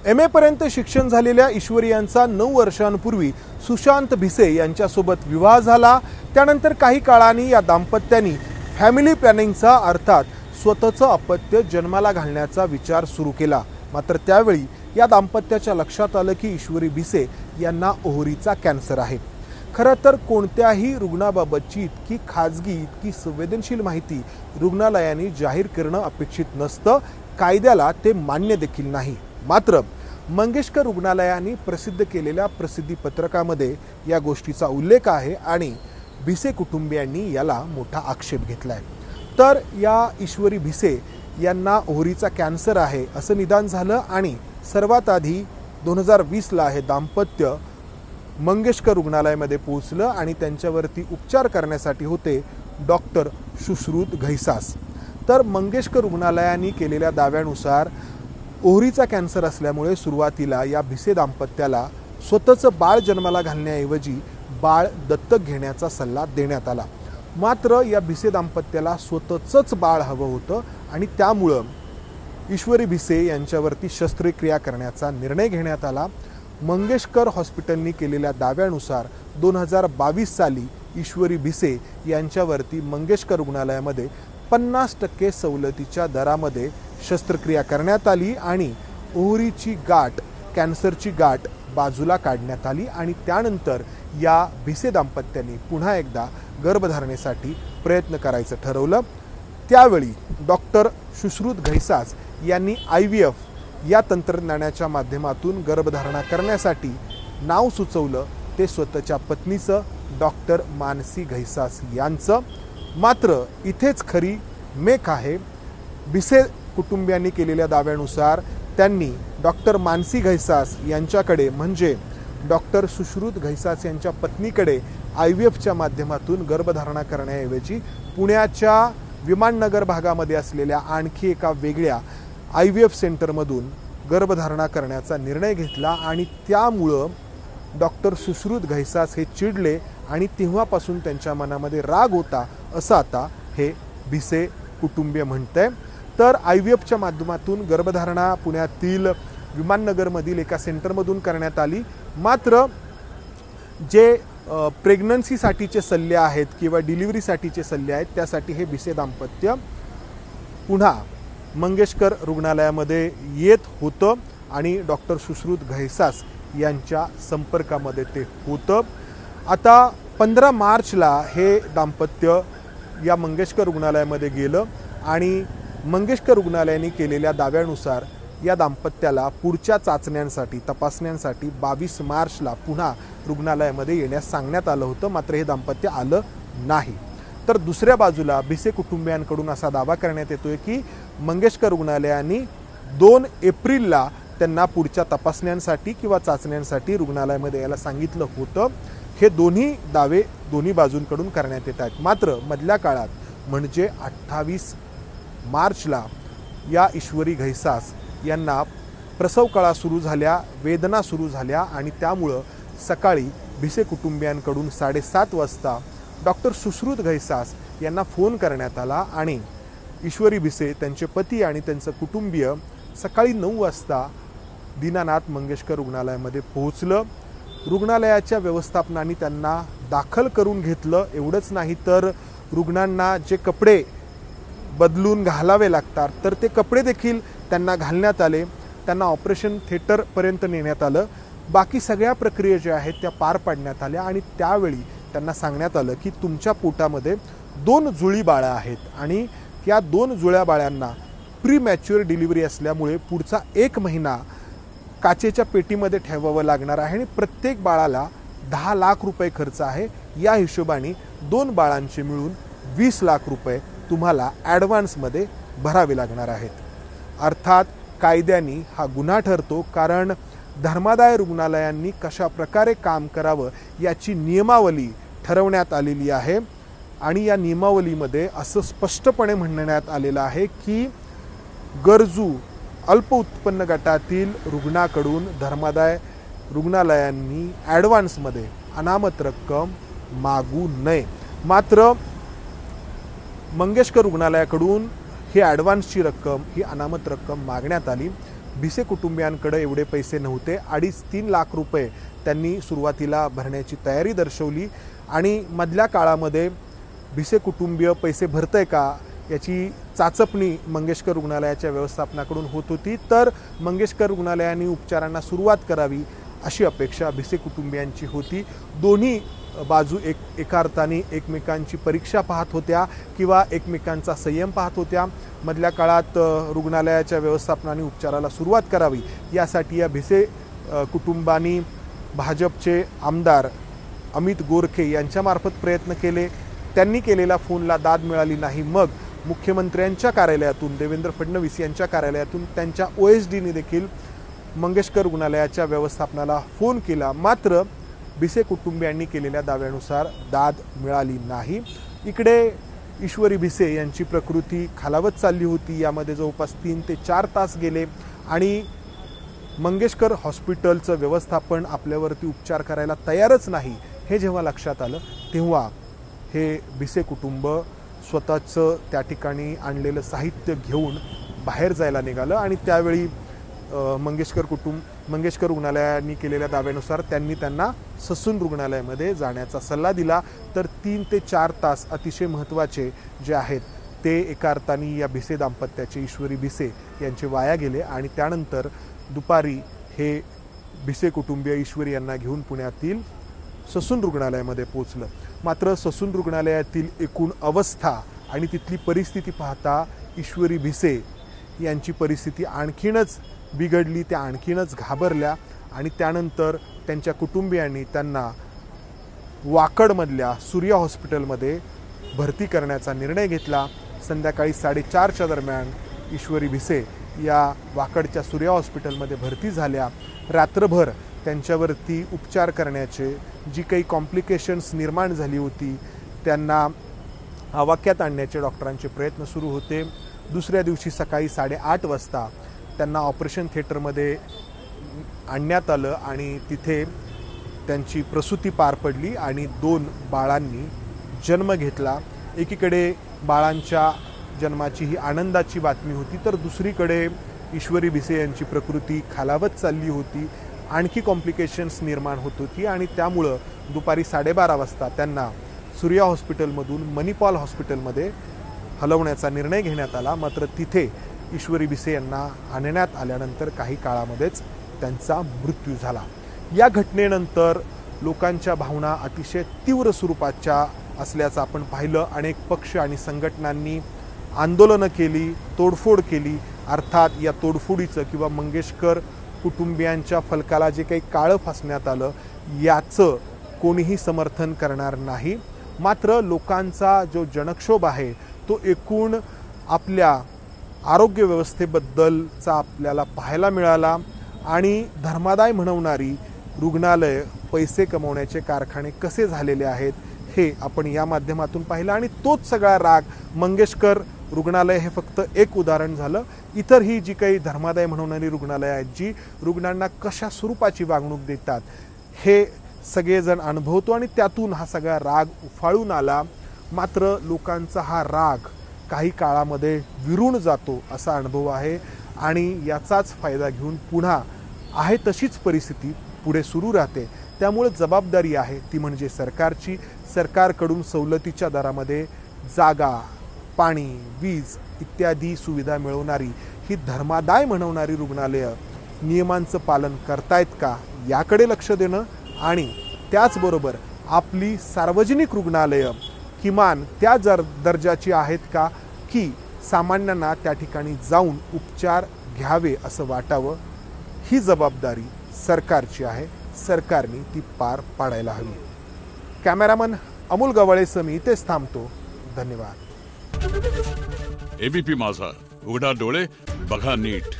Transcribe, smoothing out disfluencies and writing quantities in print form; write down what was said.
MA पर्यंत शिक्षण झालेल्या ईश्वरी यांचा 9 वर्षांपूर्वी सुशांत भिसे यांच्यासोबत विवाह झाला। त्यानंतर काही काळाने या दाम्पत्यानी फॅमिली प्लॅनिंगचा अर्थात स्वतःचं अपत्य जन्माला घालण्याचा विचार सुरू केला। मात्र त्यावेळी या दाम्पत्याच्या लक्षात आलं की ईश्वरी भिसे यांना ओहरीचा कॅन्सर आहे। खरं तर कोणत्याही रुग्णाबाबतची इतकी खाजगी इतकी संवेदनशील माहिती रुग्णालयाने जाहीर करणं अपेक्षित नसतं, कायद्याला ते मान्य देखील नाही। मात्र मंगेशकर रुग्णालयाने प्रसिद्ध केलेल्या प्रसिद्धी पत्रकामध्ये या गोष्टीचा उल्लेख आहे आणि भिसे कुटुंबियांनी याला मोठा आक्षेप घेतलाय। तर या ईश्वरी भिसे यांना ओहरीचा कॅन्सर आहे असं निदान झालं आणि सर्वात आधी 2020 हे दाम्पत्य मंगेशकर रुग्णालयामध्ये पोहोचलं आणि त्यांच्यावरती उपचार करण्यासाठी होते डॉक्टर सुश्रुत घैसास। तर मंगेशकर रुग्णालयाने केलेल्या दाव्यानुसार ओहरीचा कॅन्सर असल्यामुळे सुरुवातीला या भिसे दाम्पत्याला स्वतःचं बाळ जन्माला घालण्याऐवजी बाळ दत्तक घेण्याचा सल्ला देण्यात आला। मात्र या भिसे दाम्पत्याला स्वतःचंच बाळ हवं होतं आणि त्यामुळं ईश्वरी भिसे यांच्यावरती शस्त्रक्रिया करण्याचा निर्णय घेण्यात आला। मंगेशकर हॉस्पिटलनी केलेल्या दाव्यानुसार 2022 साली ईश्वरी भिसे यांच्यावरती मंगेशकर रुग्णालयामध्ये 50% सवलतीच्या दरामध्ये शस्त्रक्रिया करण्यात आली आणि ओहरीची गाठ कॅन्सरची गाठ बाजूला काढण्यात आली आणि त्यानंतर या भिसे दाम्पत्याने पुन्हा एकदा गर्भधारणेसाठी प्रयत्न करायचं ठरवलं। त्यावेळी डॉक्टर सुश्रुत घैसास यांनी IVF या तंत्रज्ञानाच्या माध्यमातून गर्भधारणा करण्यासाठी नाव सुचवलं ते स्वतःच्या पत्नीचं डॉक्टर मानसी घैसास यांचं। मात्र इथेच खरी मेख आहे। भिसे कुटुंबियांनी केलेल्या दाव्यानुसार त्यांनी डॉक्टर मानसी घैसास यांच्याकडे म्हणजे डॉक्टर सुश्रुत घैसास यांच्या पत्नीकडे IVFच्या माध्यमातून गर्भधारणा करण्याऐवजी पुण्याच्या विमाननगर भागामध्ये असलेल्या आणखी एका वेगळ्या IVF सेंटरमधून गर्भधारणा करण्याचा निर्णय घेतला आणि त्यामुळं डॉक्टर सुश्रुत घैसास हे चिडले आणि तेव्हापासून त्यांच्या मनामध्ये राग होता असं आता हे भिसे कुटुंबीय म्हणतंय। तर IVFच्या माध्यमातून गर्भधारणा पुण्यातील विमाननगरमधील एका सेंटरमधून करण्यात आली। मात्र जे प्रेग्नन्सीसाठीचे सल्ले आहेत किंवा डिलिव्हरीसाठीचे सल्ले आहेत त्यासाठी हे भिसे दाम्पत्य पुन्हा मंगेशकर रुग्णालयामध्ये येत होतं आणि डॉक्टर सुश्रुत घैसास यांच्या संपर्कामध्ये ते होतं। आता 15 मार्चला हे दाम्पत्य या मंगेशकर रुग्णालयामध्ये गेलं आणि मंगेशकर रुग्णालयाने केलेल्या दाव्यानुसार या दाम्पत्याला पुढच्या चाचण्यांसाठी तपासण्यांसाठी 22 मार्चला पुन्हा रुग्णालयामध्ये येण्यास सांगण्यात आलं होतं। मात्र हे दाम्पत्य आलं नाही। तर दुसऱ्या बाजूला भिसे कुटुंबियांकडून असा दावा करण्यात येतोय की मंगेशकर रुग्णालयाने 2 एप्रिलला त्यांना पुढच्या तपासण्यांसाठी किंवा चाचण्यांसाठी रुग्णालयामध्ये यायला सांगितलं होतं। हे दोन्ही दावे दोन्ही बाजूंकडून करण्यात येत आहेत। मात्र मधल्या काळात म्हणजे 28 मार्चला या ईश्वरी घैसास यांना प्रसव कळा सुरू झाल्या, वेदना सुरू झाल्या आणि त्यामुळं सकाळी भिसे कुटुंबियांकडून 7:30 वाजता डॉक्टर सुश्रुत घैसास यांना फोन करण्यात आला आणि ईश्वरी भिसे त्यांचे पती आणि त्यांचं कुटुंबीय सकाळी 9 वाजता दीनानाथ मंगेशकर रुग्णालयामध्ये पोहोचलं। रुग्णालयाच्या व्यवस्थापनाने त्यांना दाखल करून घेतलं। एवढंच नाही तर रुग्णांना जे कपडे बदलून घालावे लागतात तर ते कपडे देखील त्यांना घालण्यात आले। त्यांना ऑपरेशन थिएटरपर्यंत नेण्यात आलं। बाकी सगळ्या प्रक्रिया ज्या आहेत त्या पार पाडण्यात आल्या आणि त्यावेळी त्यांना सांगण्यात आलं की तुमच्या पोटामध्ये 2 जुळी बाळं आहेत आणि या 2 जुळ्या बाळांना प्रीमॅच्युअर डिलिव्हरी असल्यामुळे पुढचा 1 महिना काचेच्या पेटीमध्ये ठेवावं लागणार आहे आणि प्रत्येक बाळाला 10 लाख रुपये खर्च आहे। या हिशोबाने 2 बाळांचे मिळून 20 लाख रुपये तुम्हाला ॲडव्हान्समध्ये भरावे लागणार आहेत। अर्थात कायद्याने हा गुन्हा ठरतो, कारण धर्मादाय रुग्णालयांनी कशा प्रकारे काम करावं याची नियमावली ठरवण्यात आलेली आहे आणि या नियमावलीमध्ये असं स्पष्टपणे म्हणण्यात आलेलं आहे की गरजू अल्प उत्पन्न गटातील रुग्णाकडून धर्मादाय रुग्णालयांनी ॲडव्हान्समध्ये अनामत रक्कम मागू नये। मात्र मंगेशकर रुग्णालयाकडून ही ॲडव्हान्सची रक्कम ही अनामत रक्कम मागण्यात आली। भिसे कुटुंबियांकडे एवढे पैसे नव्हते. 2.5-3 लाख रुपये त्यांनी सुरुवातीला भरण्याची तयारी दर्शवली आणि मधल्या काळामध्ये भिसे कुटुंबीय पैसे भरतंय का याची चाचपणी मंगेशकर रुग्णालयाच्या व्यवस्थापनाकडून होत होती. तर मंगेशकर रुग्णालयाने उपचारांना सुरुवात करावी अशी अपेक्षा भिसे कुटुंबियांची होती. दोन्ही बाजू एका अर्थाने एकमेकांची परीक्षा पाहत होत्या किंवा एकमेकांचा संयम पाहत होत्या. मधल्या काळात रुग्णालयाच्या व्यवस्थापनाने उपचाराला सुरुवात करावी यासाठी या भिसे कुटुंबांनी भाजपचे आमदार अमित गोरखे यांच्यामार्फत प्रयत्न केले. त्यांनी केलेल्या फोनला दाद मिळाली नाही. मग मुख्यमंत्र्यांच्या कार्यालयातून, देवेंद्र फडणवीस यांच्या कार्यालयातून त्यांच्या OSDने देखील मंगेशकर रुग्णालयाच्या व्यवस्थापनाला फोन केला. मात्र भिसे कुटुंबियांनी केलेल्या दाव्यानुसार दाद मिळाली नाही. इकडे ईश्वरी भिसे यांची प्रकृती खालावत चालली होती. यामध्ये जवळपास 3 ते 4 तास गेले आणि मंगेशकर हॉस्पिटलचं व्यवस्थापन आपल्यावरती उपचार करायला तयारच नाही हे जेव्हा लक्षात आलं तेव्हा हे भिसे कुटुंब स्वतःचं त्या ठिकाणी आणलेलं साहित्य घेऊन बाहेर जायला निघालं आणि त्यावेळी मंगेशकर रुग्णालयाने केलेल्या दाव्यानुसार त्यांना ससून रुग्णालयामध्ये जाण्याचा सल्ला दिला. तर 3 ते 4 तास अतिशय महत्त्वाचे जे आहेत ते एका अर्थाने या भिसे दाम्पत्याचे, ईश्वरी भिसे यांचे वाया गेले आणि त्यानंतर दुपारी हे भिसे कुटुंबीय ईश्वरी यांना घेऊन पुण्यातील ससून रुग्णालयामध्ये पोहोचलं. मात्र ससून रुग्णालयातील एकूण अवस्था आणि तिथली परिस्थिती पाहता ईश्वरी भिसे यांची परिस्थिती आणखीनच बिघडली. त्या आणखीनच घाबरल्या आणि त्यानंतर त्यांच्या कुटुंबियांनी त्यांना वाकडमधल्या सूर्या हॉस्पिटलमध्ये भरती करण्याचा निर्णय घेतला. संध्याकाळी 4:30च्या दरम्यान ईश्वरी भिसे या वाकडच्या सूर्या हॉस्पिटलमध्ये भरती झाल्या. रात्रभर त्यांच्यावरती उपचार करण्याचे, जी काही कॉम्प्लिकेशन्स निर्माण झाली होती त्यांना आवाक्यात आणण्याचे डॉक्टरांचे प्रयत्न सुरू होते. दुसऱ्या दिवशी सकाळी 8:30 वाजता त्यांना ऑपरेशन थिएटरमध्ये आणण्यात आलं आणि तिथे त्यांची प्रसूती पार पडली आणि 2 बाळांनी जन्म घेतला. एकीकडे बाळांच्या जन्माची ही आनंदाची बातमी होती, तर दुसरीकडे ईश्वरी भिसे यांची प्रकृती खालावत चालली होती. आणखी कॉम्प्लिकेशन्स निर्माण होत होती आणि त्यामुळं दुपारी 12:30 वाजता त्यांना सूर्या हॉस्पिटलमधून मणिपाल हॉस्पिटलमध्ये हलवण्याचा निर्णय घेण्यात आला. मात्र तिथे ईश्वरी भिसे यांना आणण्यात आल्यानंतर काही काळामध्येच त्यांचा मृत्यू झाला. या घटनेनंतर लोकांच्या भावना अतिशय तीव्र स्वरूपाच्या असल्याचं आपण पाहिलं. अनेक पक्ष आणि संघटनांनी आंदोलनं केली, तोडफोड केली. अर्थात या तोडफोडीचं किंवा मंगेशकर कुटुंबियांच्या फलकाला जे काही काळं फासण्यात आलं याचं कोणीही समर्थन करणार नाही. मात्र लोकांचा जो जनक्षोभ आहे तो एकूण आपल्या आरोग्य व्यवस्थेबद्दलचा आपल्याला पाहायला मिळाला आणि धर्मादाय म्हणवणारी रुग्णालय, पैसे कमवण्याचे कारखाने कसे झालेले आहेत हे आपण या माध्यमातून पाहिलं. आणि तोच सगळा राग मंगेशकर रुग्णालय हे फक्त एक उदाहरण झालं. इतर ही जी काही धर्मादाय म्हणवणारी रुग्णालय आहेत, जी रुग्णांना कशा स्वरूपाची वागणूक देतात हे सगळेजण अनुभवतो आणि त्यातून हा सगळा राग उफाळून आला. मात्र लोकांचा हा राग काही काळामध्ये विरून जातो असा अनुभव आहे आणि याचाच फायदा घेऊन पुन्हा आहे तशीच परिस्थिती पुढे सुरू राहते. त्यामुळे जबाबदारी आहे ती म्हणजे सरकारची. सरकारकडून सवलतीच्या दरामध्ये जागा, पाणी, वीज इत्यादी सुविधा मिळवणारी ही धर्मादाय म्हणवणारी रुग्णालयं नियमांचं पालन करतायत का याकडे लक्ष देणं आणि त्याचबरोबर आपली सार्वजनिक रुग्णालयं किमान त्या दर्जाची आहेत का की सामान्यांना त्या ठिकाणी जाऊन उपचार घ्यावे असं वाटावं, ही जबाबदारी सरकारची आहे. सरकारने ती पार पाडायला हवी. कॅमेरामन अमोल गवाळेसह मी इथेच थांबतो. धन्यवाद. एबीपी माझा, उघडा डोळे बघा नीट.